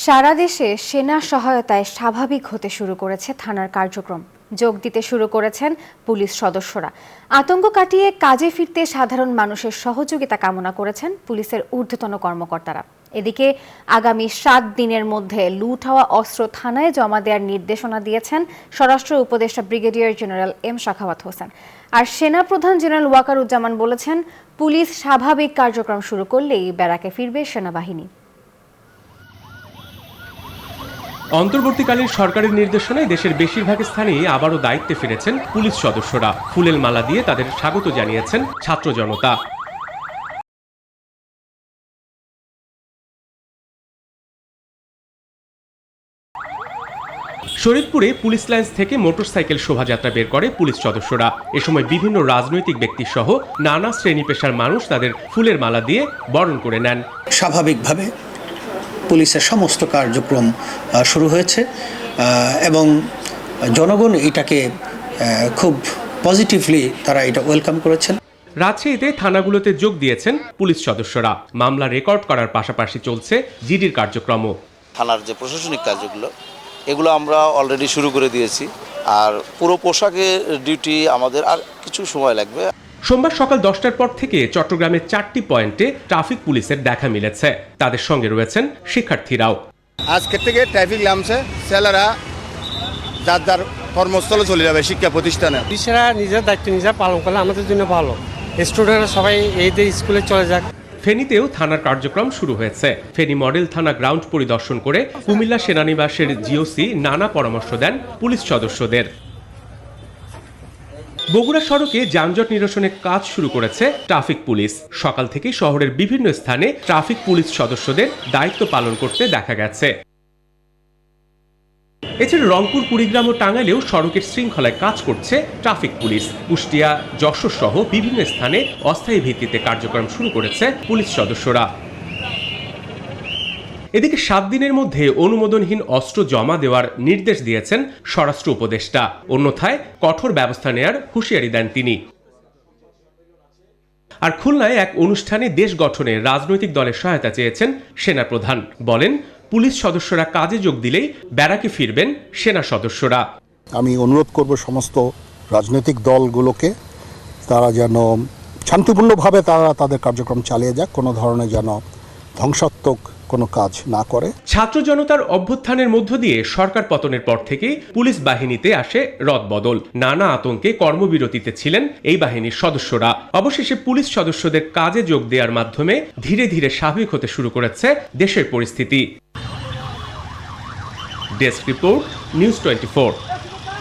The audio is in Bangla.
সারা দেশে সেনা সহায়তায় স্বাভাবিক হতে শুরু করেছে থানার কার্যক্রম। যোগ দিতে শুরু করেছেন পুলিশ সদস্যরা। আতঙ্ক কাটিয়ে কাজে ফিরতে সাধারণ মানুষের সহযোগিতা কামনা করেছেন পুলিশের ঊর্ধ্বতন কর্মকর্তারা। এদিকে আগামী 7 দিনের মধ্যে লুট হওয়া অস্ত্র থানায় জমা দেওয়ার নির্দেশনা দিয়েছেন স্বরাষ্ট্র উপদেষ্টা brigadier general M Sakhawat Hossain. আর সেনাপ্রধান জেনারেল ওয়াকারুজ্জামান বলেছেন, পুলিশ স্বাভাবিক কার্যক্রম শুরু করলেই ব্যারাকে ফিরবে সেনাবাহিনী। অন্তর্বর্তীকালীন সরকারের নির্দেশনায় দেশের বেশিরভাগ স্থানেই আবারও দায়িত্বে ফিরেছেন পুলিশ সদস্যরা। ফুলেল মালা দিয়ে তাদের স্বাগত জানিয়েছেন ছাত্র জনতা। শরীয়তপুরে পুলিশ লাইন্স থেকে মোটরসাইকেল শোভাযাত্রা বের করে পুলিশ সদস্যরা। এ সময় বিভিন্ন রাজনৈতিক ব্যক্তি সহ নানা শ্রেণী পেশার মানুষ তাদের ফুলের মালা দিয়ে বরণ করে নেন। স্বাভাবিকভাবে পুলিশের সমস্ত কার্যক্রম শুরু হয়েছে এবং জনগণ এটাকে খুব পজিটিভলি তারা এটা ওয়েলকাম করেছেন। রাজশাহীতে থানাগুলোতে যোগ দিয়েছেন পুলিশ সদস্যরা। মামলা রেকর্ড করার পাশাপাশি চলছে জিডির কার্যক্রম। থানার যে প্রশাসনিক কাজগুলো এগুলো আমরা অলরেডি শুরু করে দিয়েছি, আর পুরো পোশাকে ডিউটি আমাদের আর কিছু সময় লাগবে। সোমবার সকাল 10টার পর থেকে চট্টগ্রামের 4টি পয়েন্টে ট্রাফিক পুলিশের দেখা মিলেছে। তাদের সঙ্গে রয়েছেন শিক্ষার্থীরাও। আজকের থেকে ট্রাফিক নামছে, ছেলেরা যার যার কর্মস্থলে চলে যাবে শিক্ষা প্রতিষ্ঠানে। পুলিশরা নিজের দায়িত্ব নিজে পালন করলে আমাদের জন্য ভালো। স্টুডেন্টরা সবাই এই স্কুলে চলে যাক। ফেনীতেও থানার কার্যক্রম শুরু হয়েছে। ফেনী মডেল থানা গ্রাউন্ড পরিদর্শন করে কুমিল্লা সেনানিবাসের জিওসি নানা পরামর্শ দেন পুলিশ সদস্যদের। বগুড়া সড়কে যানজট নিরসনের কাজ শুরু করেছে ট্রাফিক পুলিশ। সকাল থেকে শহরের বিভিন্ন স্থানে ট্রাফিক পুলিশ সদস্যদের দায়িত্ব পালন করতে দেখা গেছে। এছাড়া রংপুর, কুড়িগ্রাম ও টাঙ্গাইলেও সড়কের শৃঙ্খলায় কাজ করছে ট্রাফিক পুলিশ। কুষ্টিয়া, যশোর সহ বিভিন্ন স্থানে অস্থায়ী ভিত্তিতে কার্যক্রম শুরু করেছে পুলিশ সদস্যরা। এদিকে 7 দিনের মধ্যে অনুমোদনহীন অস্ত্র জমা দেওয়ার নির্দেশ দিয়েছেন স্বরাষ্ট্র উপদেষ্টা। অন্যথায় কঠোর ব্যবস্থা নেয়ার হুঁশিয়ারি দেন তিনি। আর খুলনায় এক অনুষ্ঠানে দেশ গঠনে রাজনৈতিক দলের সহায়তা চেয়েছেন সেনাপ্রধান। বলেন, পুলিশ সদস্যরা কাজে যোগ দিলেই ব্যারাকে ফিরবেন সেনা সদস্যরা। আমি অনুরোধ করব সমস্ত রাজনৈতিক দলগুলোকে তারা যেন শান্তিপূর্ণভাবে তাদের কার্যক্রম চালিয়ে যাক, কোনো ধরনের যেন ধ্বংসাত্মক কোনো কাজ না করে। ছাত্র জনতার অভ্যুত্থানের মধ্য দিয়ে সরকার পতনের পর থেকেই পুলিশ বাহিনীতে আসে রদবদল। নানা আতঙ্কে কর্মবিরতিতে ছিলেন এই বাহিনীর সদস্যরা। অবশেষে পুলিশ সদস্যদের কাজে যোগ দেওয়ার মাধ্যমে ধীরে ধীরে স্বাভাবিক হতে শুরু করেছে দেশের পরিস্থিতি। Desk report, news 24।